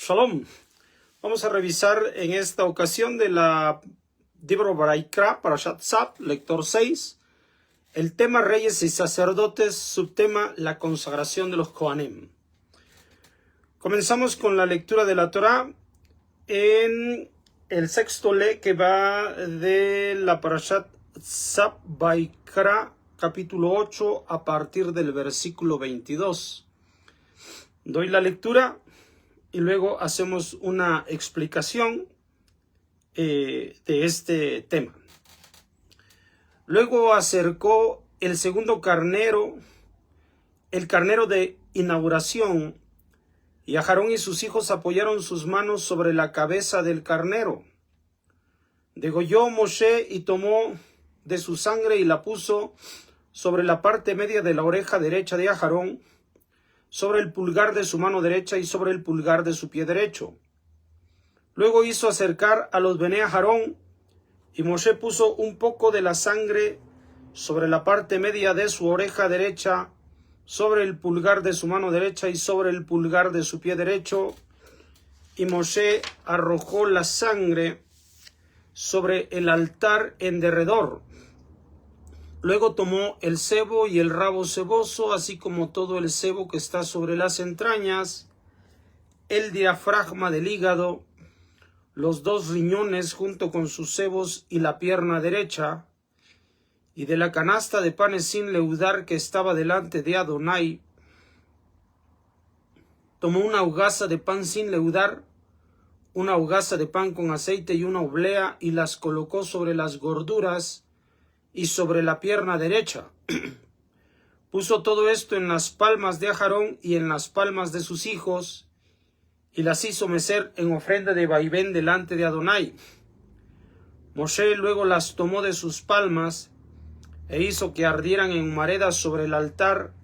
Shalom. Vamos a revisar en esta ocasión de la libro Vayikra, Parashat Tzaf, lector 6, el tema Reyes y Sacerdotes, subtema la consagración de los Kohanim. Comenzamos con la lectura de la Torá en el sexto le que va de la Parashat Tzaf Vayikra, capítulo 8, a partir del versículo 22. Doy la lectura y luego hacemos una explicación de este tema. Luego acercó el segundo carnero, el carnero de inauguración, y Aarón y sus hijos apoyaron sus manos sobre la cabeza del carnero. Degolló Moshe y tomó de su sangre y la puso sobre la parte media de la oreja derecha de Aarón, sobre el pulgar de su mano derecha y sobre el pulgar de su pie derecho. Luego hizo acercar a los Bené Aarón, y Moshe puso un poco de la sangre sobre la parte media de su oreja derecha, sobre el pulgar de su mano derecha y sobre el pulgar de su pie derecho, y Moshe arrojó la sangre sobre el altar en derredor. Luego tomó el sebo y el rabo seboso, así como todo el sebo que está sobre las entrañas, el diafragma del hígado, los dos riñones junto con sus sebos y la pierna derecha, y de la canasta de panes sin leudar que estaba delante de Adonai, tomó una hogaza de pan sin leudar, una hogaza de pan con aceite y una oblea, y las colocó sobre las gorduras y sobre la pierna derecha. Puso todo esto en las palmas de Aarón y en las palmas de sus hijos, y las hizo mecer en ofrenda de vaivén delante de Adonai. Moshe luego las tomó de sus palmas e hizo que ardieran en humaredas sobre el altar.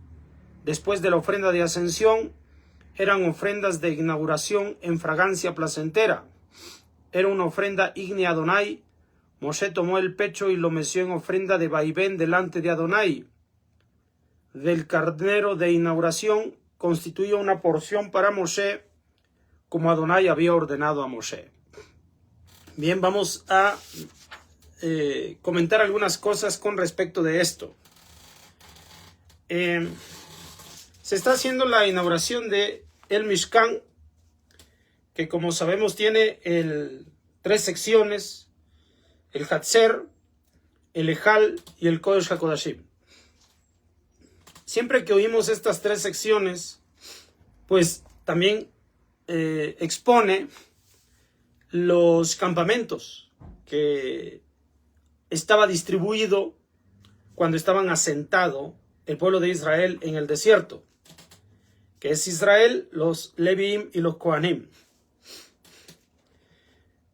Después de la ofrenda de ascensión, eran ofrendas de inauguración en fragancia placentera. Era una ofrenda ígnea a Adonai. Moshe tomó el pecho y lo meció en ofrenda de vaivén delante de Adonai. Del carnero de inauguración constituía una porción para Moshe, como Adonai había ordenado a Moshe. Bien, vamos a comentar algunas cosas con respecto de esto. Se está haciendo la inauguración de el Mishkan, que como sabemos tiene tres secciones: el Hatzer, el Ejal y el Kodesh HaKodashim. Siempre que oímos estas tres secciones, pues también expone los campamentos que estaba distribuido cuando estaban asentado el pueblo de Israel en el desierto, que es Israel, los Leviim y los Kohanim.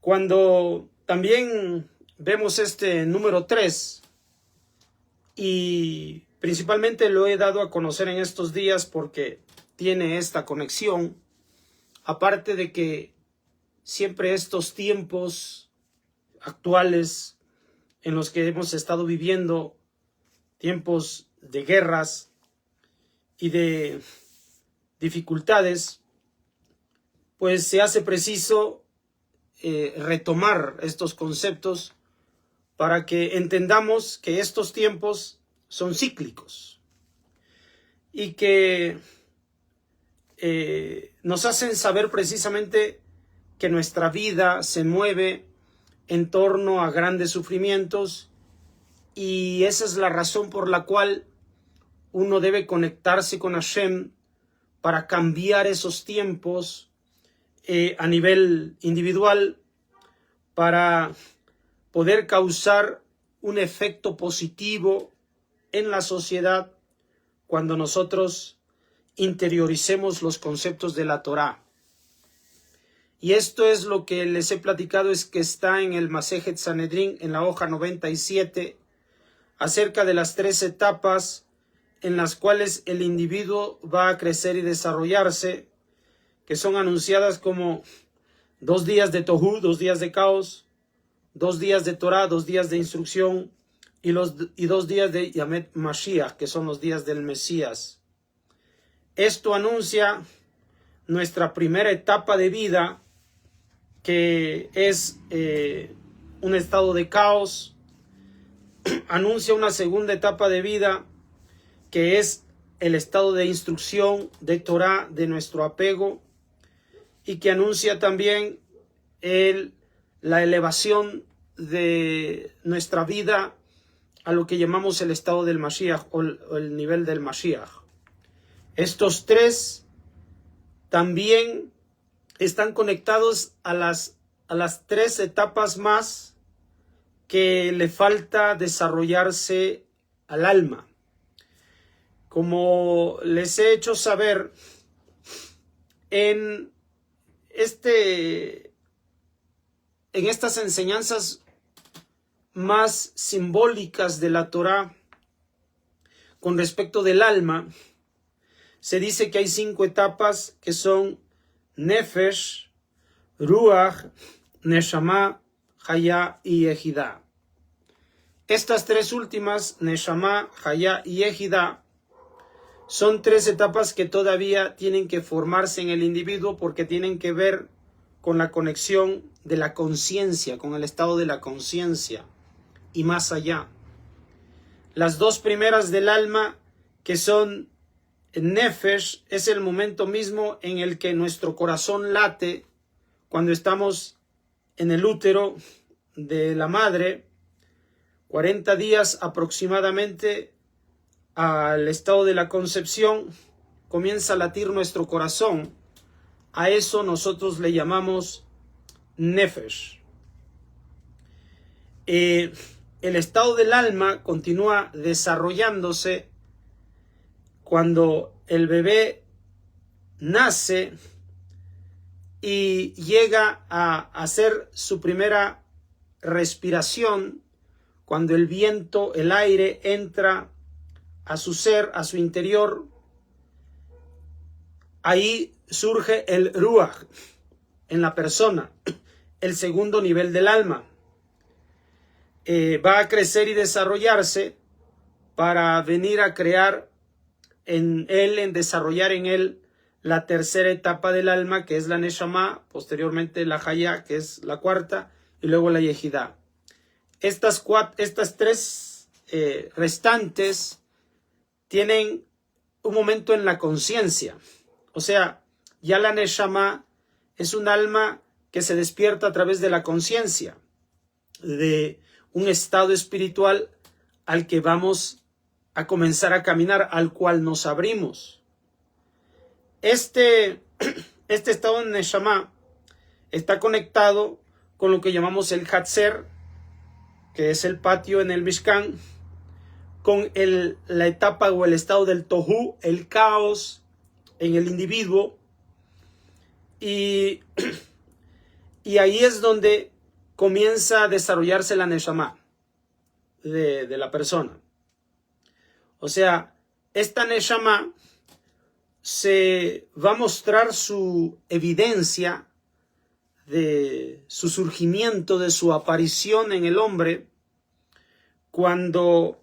Cuando también vemos este número 3, y principalmente lo he dado a conocer en estos días porque tiene esta conexión, aparte de que siempre estos tiempos actuales en los que hemos estado viviendo, tiempos de guerras y de dificultades, pues se hace preciso retomar estos conceptos para que entendamos que estos tiempos son cíclicos y que nos hacen saber precisamente que nuestra vida se mueve en torno a grandes sufrimientos, y esa es la razón por la cual uno debe conectarse con Hashem para cambiar esos tiempos a nivel individual, para poder causar un efecto positivo en la sociedad cuando nosotros interioricemos los conceptos de la Torá. Y esto es lo que les he platicado, es que está en el Masejet Sanedrín, en la hoja 97, acerca de las 3 etapas en las cuales el individuo va a crecer y desarrollarse, que son anunciadas como 2 días de Tohu, 2 días de caos, 2 días de Torah, 2 días de instrucción, y 2 días de Yamet Mashiach, que son los días del Mesías. Esto anuncia nuestra primera etapa de vida, que es un estado de caos. Anuncia una segunda etapa de vida, que es el estado de instrucción, de Torah, de nuestro apego, y que anuncia también la elevación de nuestra vida a lo que llamamos el estado del Mashiach o el nivel del Mashiach. Estos tres también están conectados a las tres etapas más que le falta desarrollarse al alma. Como les he hecho saber, en estas enseñanzas más simbólicas de la Torah con respecto del alma, se dice que hay 5 etapas que son Nefesh, Ruach, Neshama, Hayá y Ejidá. Estas 3 últimas, Neshama, Hayá y Ejidá, son 3 etapas que todavía tienen que formarse en el individuo, porque tienen que ver con la conexión de la conciencia, con el estado de la conciencia y más allá. Las 2 primeras del alma, que son Nefesh, es el momento mismo en el que nuestro corazón late cuando estamos en el útero de la madre. 40 días aproximadamente al estado de la concepción comienza a latir nuestro corazón. A eso nosotros le llamamos Nefesh. El estado del alma continúa desarrollándose cuando el bebé nace y llega a hacer su primera respiración, cuando el viento, el aire entra a su ser, a su interior. Ahí surge el Ruach en la persona, el segundo nivel del alma. Va a crecer y desarrollarse para venir a crear en él, en desarrollar en él la tercera etapa del alma, que es la Neshama, posteriormente la Hayá, que es la cuarta, y luego la Yehidá. Estas 3 restantes tienen un momento en la conciencia. O sea, ya la Neshama es un alma que se despierta a través de la conciencia, de un estado espiritual al que vamos a comenzar a caminar, al cual nos abrimos. Este estado de Neshama está conectado con lo que llamamos el Hatzer, que es el patio en el Mishkan, con la etapa o el estado del Tohu, el caos en el individuo, y ahí es donde comienza a desarrollarse la Neshama de la persona. O sea, esta Neshama se va a mostrar su evidencia de su surgimiento, de su aparición en el hombre, cuando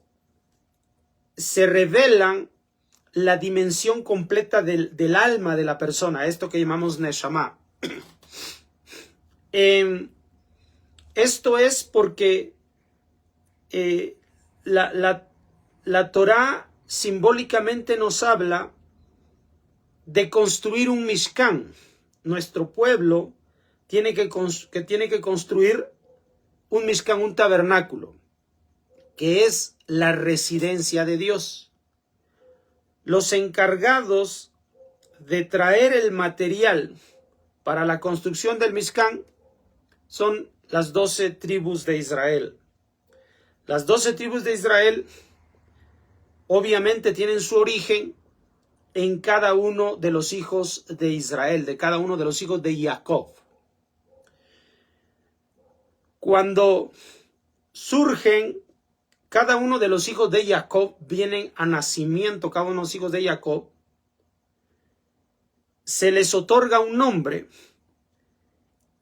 se revelan la dimensión completa del alma de la persona, esto que llamamos Neshama. Esto es porque la Torah simbólicamente nos habla de construir un Mishkan. Nuestro pueblo tiene que construir un Mishkan, un tabernáculo, que es la residencia de Dios. Los encargados de traer el material para la construcción del Mishkan son las 12 tribus de Israel. Las 12 tribus de Israel obviamente tienen su origen en cada uno de los hijos de Israel, de cada uno de los hijos de Jacob. Cuando surgen, cada uno de los hijos de Jacob vienen a nacimiento, cada uno de los hijos de Jacob, se les otorga un nombre,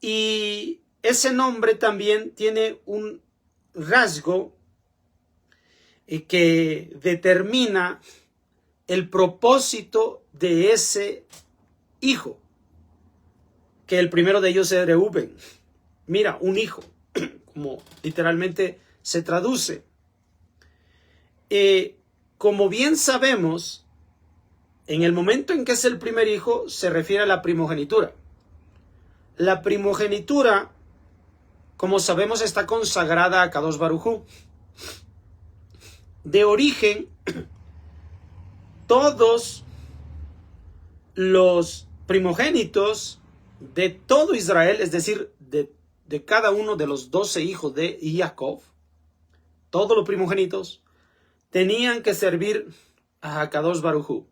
y ese nombre también tiene un rasgo que determina el propósito de ese hijo. que el primero de ellos es Reuben. Mira, un hijo, como literalmente se traduce. Como bien sabemos, en el momento en que es el primer hijo, se refiere a la primogenitura. La primogenitura, como sabemos, está consagrada a Kadosh Baruj Hu. De origen, todos los primogénitos de todo Israel, es decir, de cada uno de los 12 hijos de Jacob, todos los primogénitos, tenían que servir a Hakadosh Baruj Hu.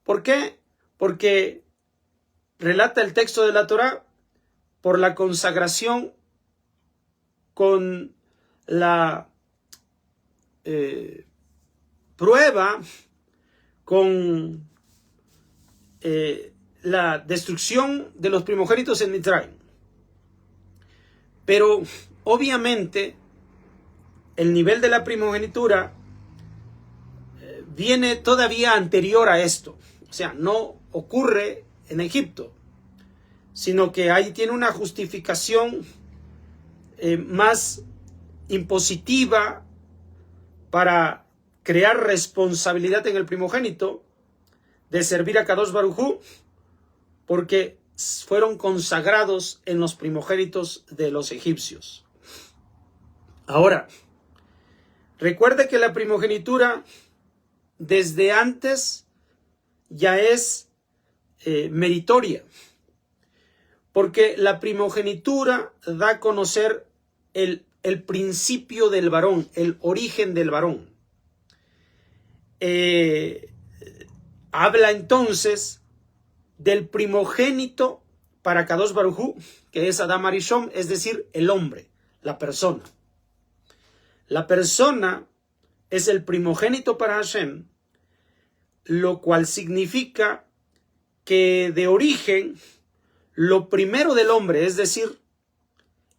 ¿Por qué? Porque relata el texto de la Torá, por la consagración con la prueba, con la destrucción de los primogénitos en Mitzrayim. Pero obviamente el nivel de la primogenitura viene todavía anterior a esto. O sea, no ocurre en Egipto, sino que ahí tiene una justificación más impositiva para crear responsabilidad en el primogénito de servir a Kadosh Baruj Hu, porque fueron consagrados en los primogénitos de los egipcios. Ahora, recuerde que la primogenitura desde antes ya es meritoria, porque la primogenitura da a conocer el principio del varón, el origen del varón. Habla entonces del primogénito para Kadosh Baruj Hu, que es Adam Arishon, es decir, el hombre, la persona. La persona es el primogénito para Hashem, lo cual significa que de origen, lo primero del hombre, es decir,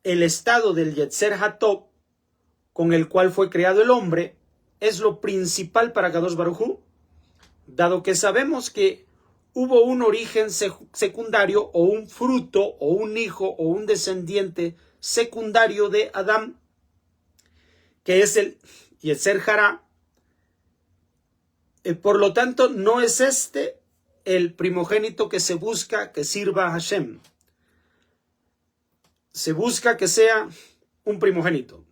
el estado del Yetzer Hatov, con el cual fue creado el hombre, es lo principal para Kadosh Baruj Hu, dado que sabemos que hubo un origen secundario o un fruto o un hijo o un descendiente secundario de Adán, que es el Yetzer Hará. Por lo tanto, no es este el primogénito que se busca que sirva a Hashem. Se busca que sea un primogénito,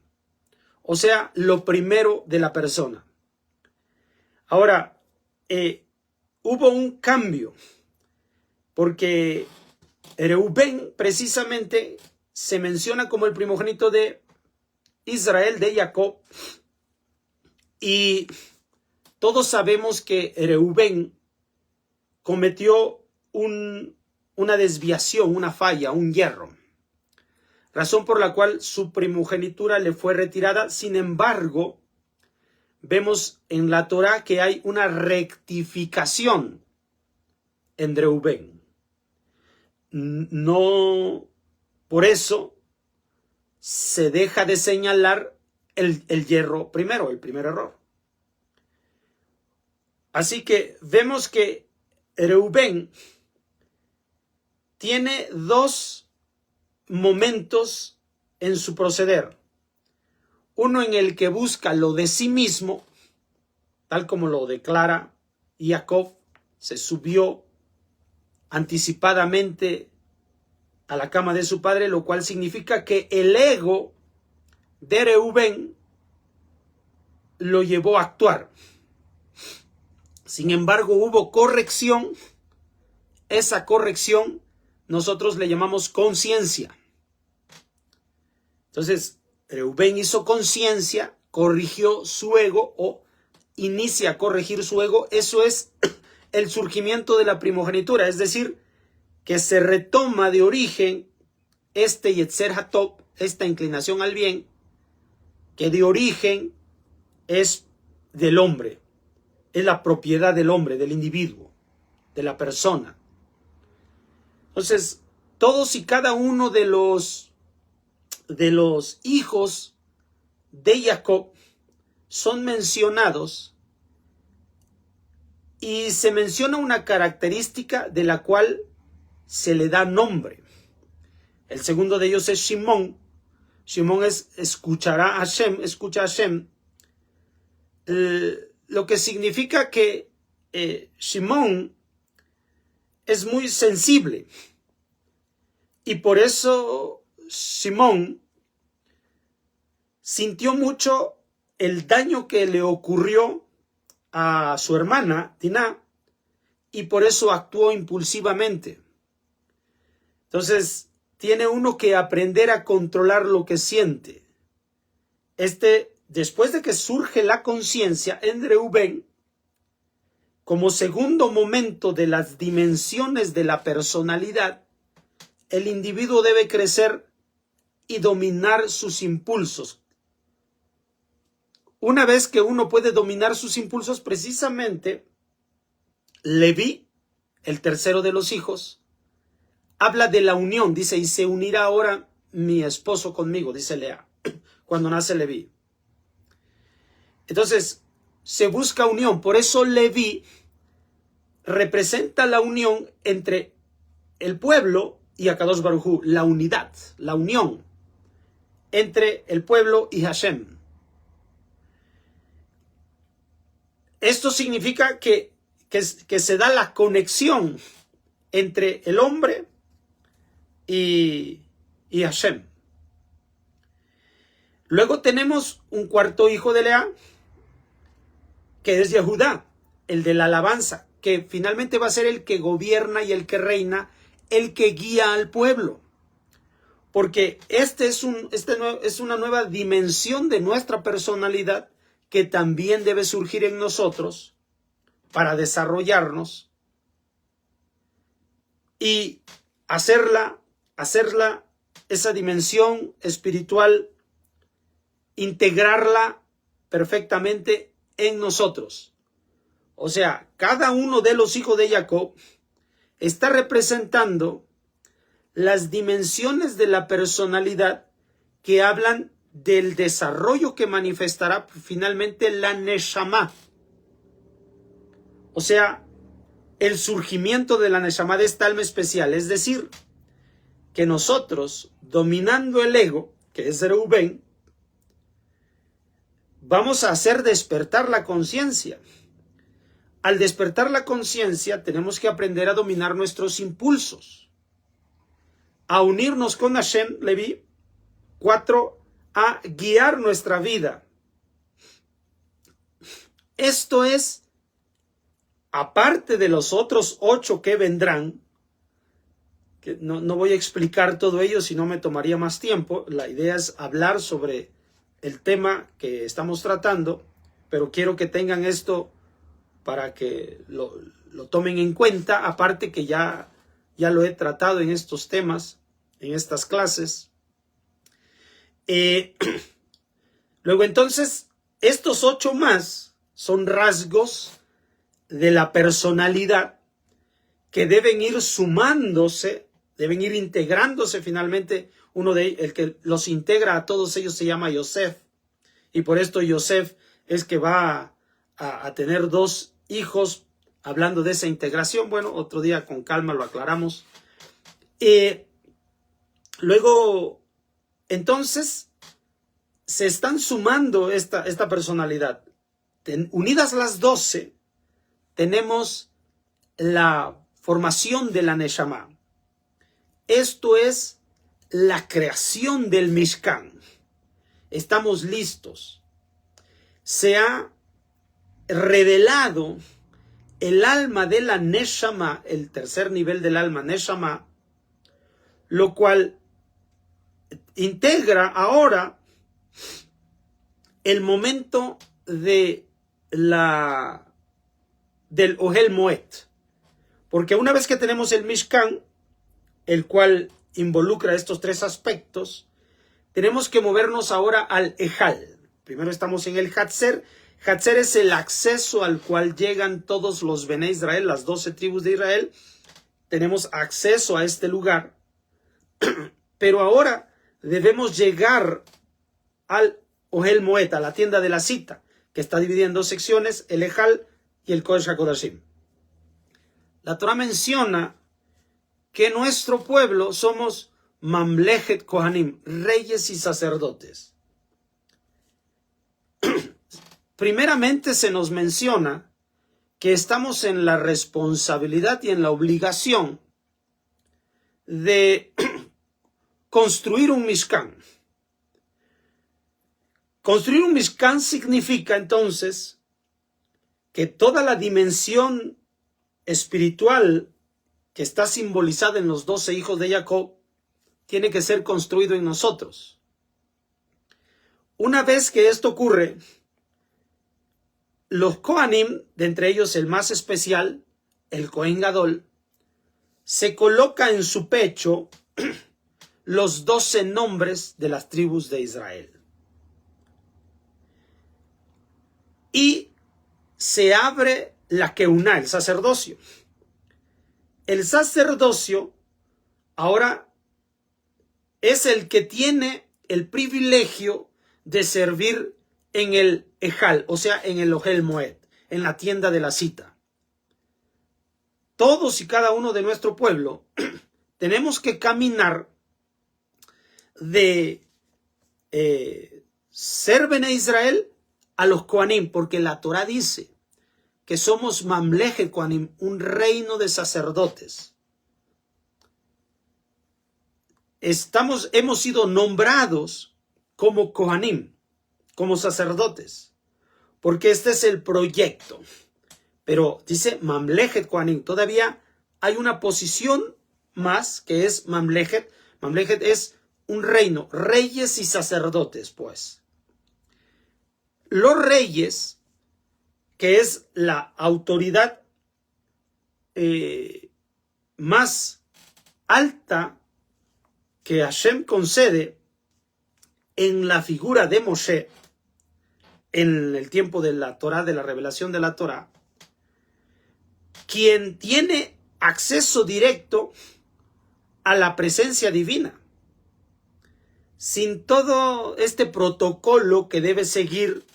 o sea, lo primero de la persona. Ahora, hubo un cambio, porque Reuben precisamente se menciona como el primogénito de Israel, de Jacob, y todos sabemos que Reuben cometió una desviación, una falla, un yerro, razón por la cual su primogenitura le fue retirada. Sin embargo, vemos en la Torá que hay una rectificación en Reuben. No por eso se deja de señalar el yerro primero, el primer error. Así que vemos que Reuben tiene dos momentos en su proceder. Uno en el que busca lo de sí mismo, tal como lo declara Jacob, se subió anticipadamente a la cama de su padre, lo cual significa que el ego de Reuben lo llevó a actuar. Sin embargo, hubo corrección. Esa corrección nosotros le llamamos conciencia. Entonces, Reuben hizo conciencia, corrigió su ego o inicia a corregir su ego. Eso es el surgimiento de la primogenitura, es decir, que se retoma de origen este Yetzer Hatov, esta inclinación al bien, que de origen es del hombre, es la propiedad del hombre, del individuo, de la persona. Entonces, todos y cada uno de los hijos de Jacob son mencionados, y se menciona una característica de la cual se le da nombre. El segundo de ellos es Shimón. Shimón es escuchará a Hashem, escucha a Hashem. Lo que significa que Shimón es muy sensible. Y por eso Shimón sintió mucho el daño que le ocurrió a su hermana, Diná, y por eso actuó impulsivamente. Entonces, tiene uno que aprender a controlar lo que siente. Después de que surge la conciencia en Reubén, como segundo momento de las dimensiones de la personalidad, el individuo debe crecer y dominar sus impulsos. Una vez que uno puede dominar sus impulsos, precisamente, Leví, el tercero de los hijos, habla de la unión, dice, y se unirá ahora mi esposo conmigo, dice Lea, cuando nace Leví. Entonces, se busca unión, por eso Leví representa la unión entre el pueblo y Akadosh Baruj Hu, la unidad, la unión entre el pueblo y Hashem. Esto significa que se da la conexión entre el hombre y Hashem. Luego tenemos un cuarto hijo de Lea, que es Yehudá, el de la alabanza, que finalmente va a ser el que gobierna y el que reina, el que guía al pueblo. Porque es una nueva dimensión de nuestra personalidad que también debe surgir en nosotros para desarrollarnos y hacerla esa dimensión espiritual, integrarla perfectamente en nosotros. O sea, cada uno de los hijos de Jacob está representando las dimensiones de la personalidad que hablan del desarrollo que manifestará finalmente la Neshama. O sea, el surgimiento de la Neshama, de esta alma especial. Es decir, que nosotros, dominando el ego, que es Reubén, vamos a hacer despertar la conciencia. Al despertar la conciencia, tenemos que aprender a dominar nuestros impulsos, a unirnos con Hashem, Leví. 4, a guiar nuestra vida. Esto es, aparte de los otros 8 que vendrán, que no voy a explicar todo ello, si no me tomaría más tiempo. La idea es hablar sobre el tema que estamos tratando, pero quiero que tengan esto para que lo tomen en cuenta, aparte que ya lo he tratado en estos temas, en estas clases. Luego entonces, estos 8 más son rasgos de la personalidad que deben ir sumándose, deben ir integrándose finalmente. Uno de el que los integra a todos ellos se llama Yosef, y por esto Yosef es que va a tener 2 hijos, hablando de esa integración. Bueno, otro día con calma lo aclaramos. Luego, entonces, se están sumando esta personalidad. Unidas las 12, tenemos la formación de la Neshama. Esto es la creación del Mishkan. Estamos listos. Se ha revelado el alma de la Neshama, el tercer nivel del alma, Neshama, lo cual integra ahora el momento del Ohel Moed. Porque una vez que tenemos el Mishkan, el cual involucra estos 3 aspectos, tenemos que movernos ahora al Ejal. Primero estamos en el Hatzer. Hatzer es el acceso al cual llegan todos los Bené Israel, las 12 tribus de Israel. Tenemos acceso a este lugar. Pero ahora debemos llegar al Ohel Moed, a la tienda de la cita, que está dividida en 2 secciones, el Ejal y el Kodesh HaKodashim. La Torah menciona que nuestro pueblo somos Mamlechet Kohanim, reyes y sacerdotes. Primeramente se nos menciona que estamos en la responsabilidad y en la obligación de construir un Mishkan. Construir un Mishkan significa entonces que toda la dimensión espiritual que está simbolizada en los 12 hijos de Jacob tiene que ser construido en nosotros. Una vez que esto ocurre, los Kohanim, de entre ellos el más especial, el Kohen Gadol, se coloca en su pecho los 12 nombres de las tribus de Israel. Y se abre la Keuná, el sacerdocio. El sacerdocio ahora es el que tiene el privilegio de servir en el Ejal, o sea, en el Ohel Moed, en la tienda de la cita. Todos y cada uno de nuestro pueblo tenemos que caminar de ser Bene Israel a los Kohanim, porque la Torah dice que somos Mamlechet Kohanim, un reino de sacerdotes. Hemos sido nombrados como Kohanim, como sacerdotes, porque este es el proyecto. Pero dice Mamlechet Kohanim, todavía hay una posición más que es Mamlechet. Mamlechet es un reino, reyes y sacerdotes, pues. Los reyes, que es la autoridad más alta que Hashem concede en la figura de Moshe, en el tiempo de la Torah, de la revelación de la Torah, quien tiene acceso directo a la presencia divina, sin todo este protocolo que debe seguir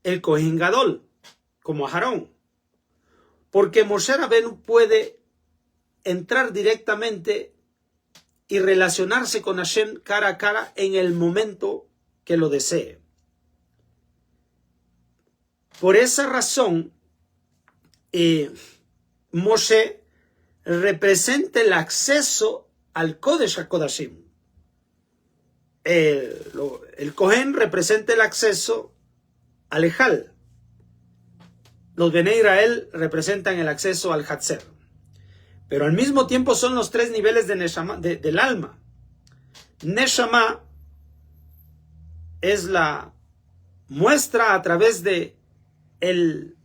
el Kohen Gadol, como Aarón, porque Moshe Rabenu puede entrar directamente y relacionarse con Hashem cara a cara en el momento que lo desee. Por esa razón, Moshe representa el acceso al Kodesh HaKodashim. El Kohen representa el acceso al Ejal. Los Bene Israel representan el acceso al Hatzer. Pero al mismo tiempo son los tres niveles de Neshama, del alma. Neshama es la muestra a través de el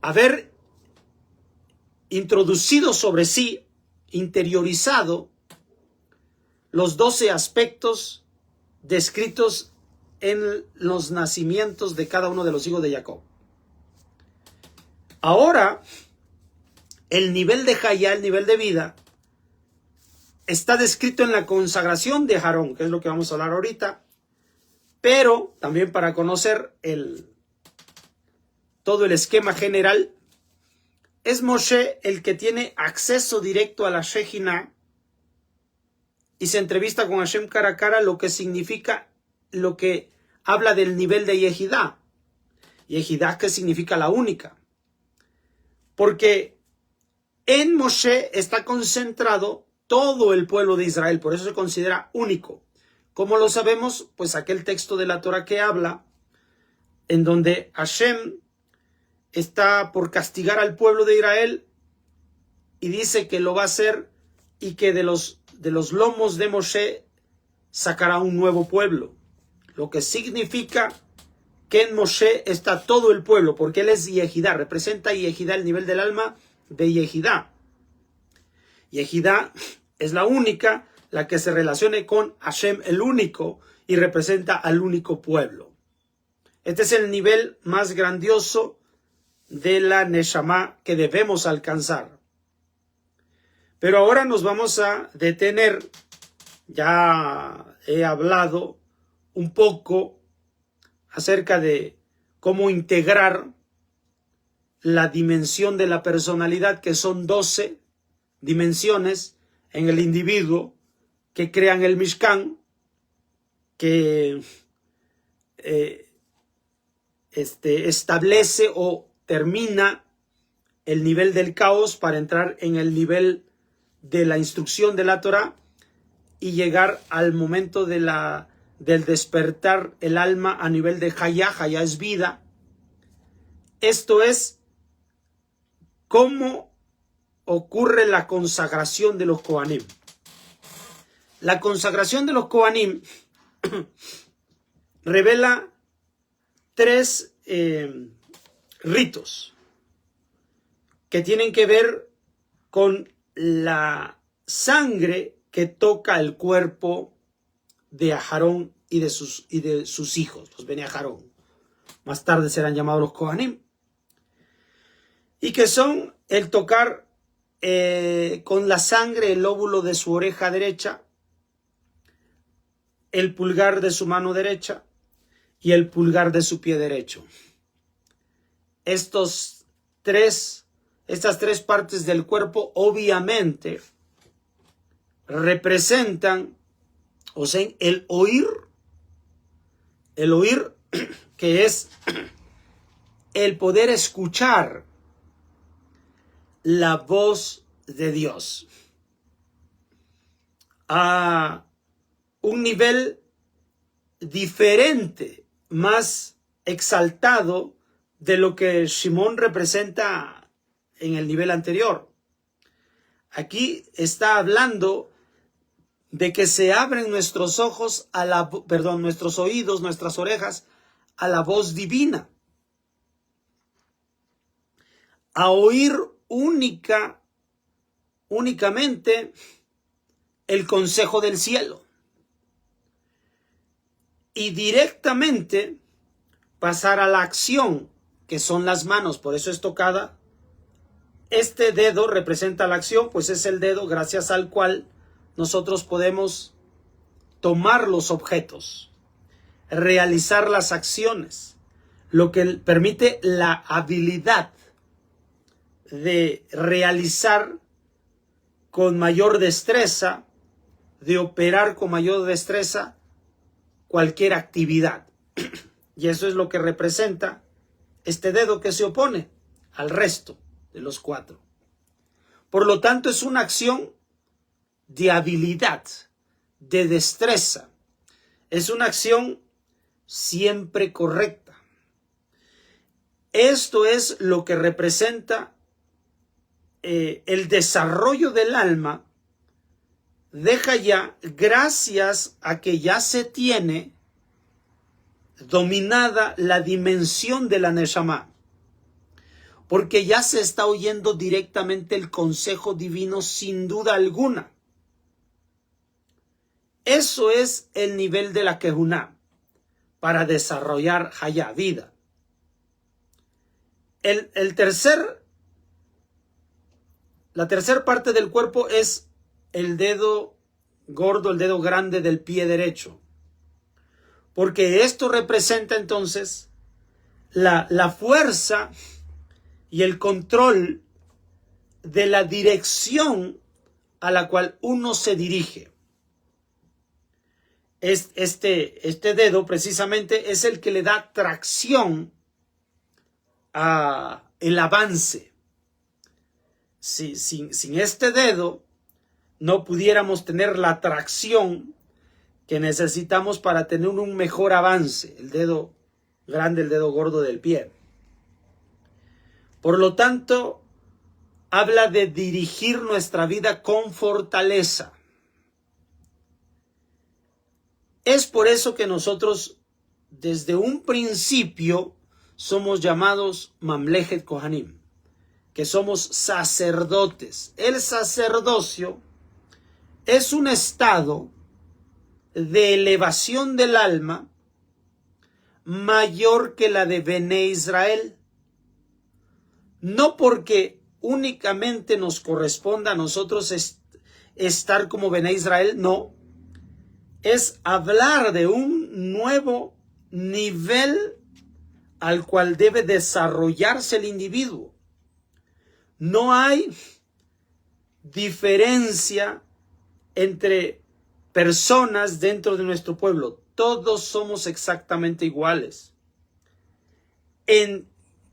haber introducido sobre sí, interiorizado los 12 aspectos descritos en los nacimientos de cada uno de los hijos de Jacob. Ahora, el nivel de Hayá, el nivel de vida, está descrito en la consagración de Aarón, que es lo que vamos a hablar ahorita, pero también para conocer todo el esquema general, es Moshe el que tiene acceso directo a la Shejina y se entrevista con Hashem cara a cara, lo que significa, lo que habla del nivel de Yehidá. Yehidá, que significa la única. Porque en Moshe está concentrado todo el pueblo de Israel, por eso se considera único. ¿Cómo lo sabemos? Pues aquel texto de la Torah que habla, en donde Hashem está por castigar al pueblo de Israel y dice que lo va a hacer y que de los lomos de Moshe sacará un nuevo pueblo. Lo que significa que en Moshe está todo el pueblo, porque él es Yehidá, representa Yehidá, el nivel del alma de Yehidá. Yehidá es la única, la que se relacione con Hashem, el único, y representa al único pueblo. Este es el nivel más grandioso de la Neshama que debemos alcanzar. Pero ahora nos vamos a detener, ya he hablado un poco acerca de cómo integrar la dimensión de la personalidad, que son 12 dimensiones en el individuo que crean el Mishkan, que establece o termina el nivel del caos para entrar en el nivel de la instrucción de la Torah y llegar al momento del despertar el alma a nivel de Hayá. Hayá es vida. Esto es cómo ocurre la consagración de los Kohanim. La consagración de los Kohanim revela 3 ritos que tienen que ver con la sangre que toca el cuerpo de Aharón y de sus hijos, los Bene Aharón. Más tarde serán llamados los Kohanim. Y que son el tocar con la sangre el lóbulo de su oreja derecha, el pulgar de su mano derecha y el pulgar de su pie derecho. Estas 3 partes del cuerpo obviamente representan, o sea, el oír que es el poder escuchar la voz de Dios a un nivel diferente, más exaltado de lo que Shimón representa en el nivel anterior. Aquí está hablando de que se abren nuestros ojos nuestros oídos, nuestras orejas a la voz divina, a oír únicamente el consejo del cielo y directamente pasar a la acción, que son las manos. Por eso es tocada. Este dedo representa la acción, pues es el dedo gracias al cual nosotros podemos tomar los objetos, realizar las acciones, lo que permite la habilidad de realizar con mayor destreza, de operar con mayor destreza cualquier actividad. Y eso es lo que representa este dedo que se opone al resto de los 4. Por lo tanto, es una acción de habilidad, de destreza. Es una acción siempre correcta. Esto es lo que representa el desarrollo del alma de Hayá, gracias a que ya se tiene dominada la dimensión de la Neshama, porque ya se está oyendo directamente el consejo divino sin duda alguna. Eso es el nivel de la Kehuná para desarrollar Hayá, vida. La tercera parte del cuerpo es el dedo gordo, el dedo grande del pie derecho, porque esto representa entonces la fuerza y el control de la dirección a la cual uno se dirige. Este dedo precisamente es el que le da tracción a el avance. Sin este dedo no pudiéramos tener la tracción que necesitamos para tener un mejor avance, el dedo grande, el dedo gordo del pie. Por lo tanto, habla de dirigir nuestra vida con fortaleza. Es por eso que nosotros, desde un principio, somos llamados Mamlechet Kohanim, que somos sacerdotes. El sacerdocio es un estado de elevación del alma mayor que la de Bene Israel. No porque únicamente nos corresponda a nosotros estar como Bene Israel, no. Es hablar de un nuevo nivel al cual debe desarrollarse el individuo. No hay diferencia entre personas dentro de nuestro pueblo. Todos somos exactamente iguales en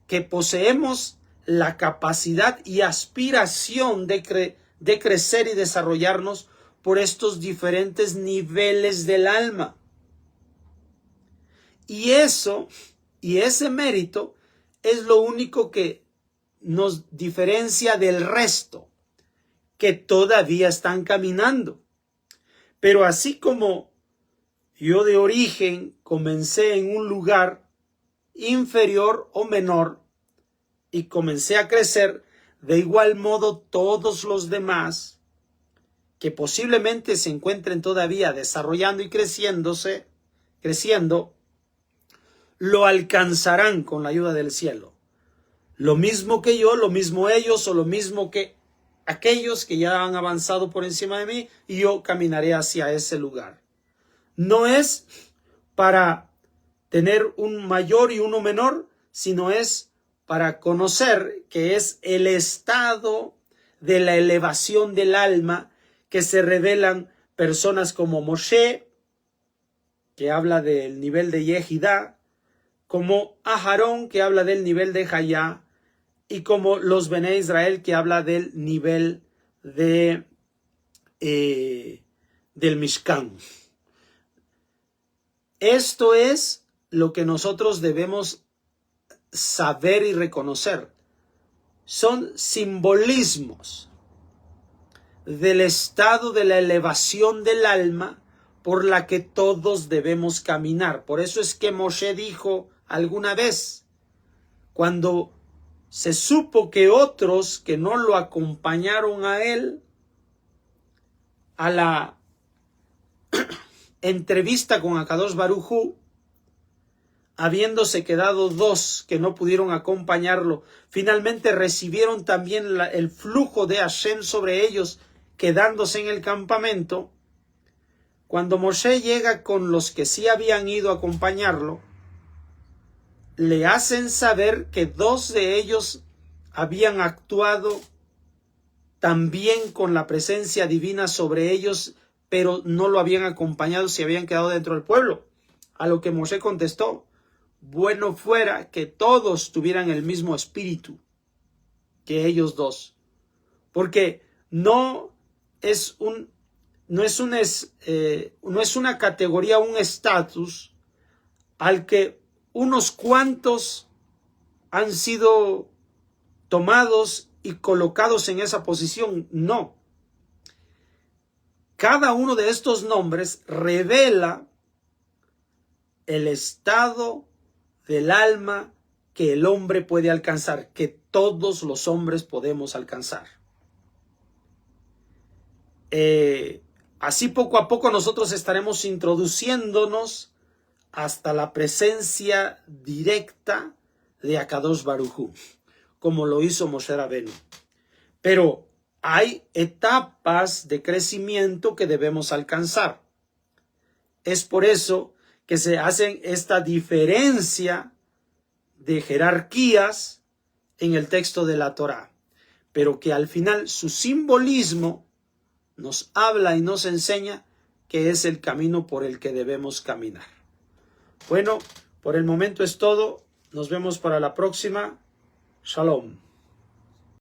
que poseemos la capacidad y aspiración de crecer y desarrollarnos por estos diferentes niveles del alma. Y ese mérito es lo único que nos diferencia del resto, que todavía están caminando. Pero así como yo de origen comencé en un lugar inferior o menor y comencé a crecer, de igual modo todos los demás que posiblemente se encuentren todavía desarrollando y creciendo, lo alcanzarán con la ayuda del cielo. Lo mismo que yo, lo mismo ellos, o lo mismo que aquellos que ya han avanzado por encima de mí, y yo caminaré hacia ese lugar. No es para tener un mayor y uno menor, sino es para conocer que es el estado de la elevación del alma que se revelan personas como Moshe, que habla del nivel de Yehidá, como Aharón, que habla del nivel de Hayá, y como los Bené Israel, que habla del nivel de, del Mishkan. Esto es lo que nosotros debemos saber y reconocer. Son simbolismos del estado de la elevación del alma por la que todos debemos caminar. Por eso es que Moshe dijo alguna vez, cuando se supo que otros que no lo acompañaron a él a la entrevista con Akadosh Baruj Hu, habiéndose quedado dos que no pudieron acompañarlo, finalmente recibieron también el flujo de Hashem sobre ellos, quedándose en el campamento. Cuando Moshe llega con los que sí habían ido a acompañarlo, le hacen saber que dos de ellos habían actuado también con la presencia divina sobre ellos, pero no lo habían acompañado, se habían quedado dentro del pueblo. A lo que Moshe contestó: bueno fuera que todos tuvieran el mismo espíritu que ellos dos, porque no es una categoría, un estatus al que unos cuantos han sido tomados y colocados en esa posición. No. Cada uno de estos nombres revela el estado del alma que el hombre puede alcanzar, que todos los hombres podemos alcanzar. Así poco a poco nosotros estaremos introduciéndonos hasta la presencia directa de Akadosh Baruj Hu, como lo hizo Moshe Rabenu. Pero hay etapas de crecimiento que debemos alcanzar. Es por eso que se hacen esta diferencia de jerarquías en el texto de la Torá, pero que al final su simbolismo nos habla y nos enseña que es el camino por el que debemos caminar. Bueno, por el momento es todo. Nos vemos para la próxima. Shalom.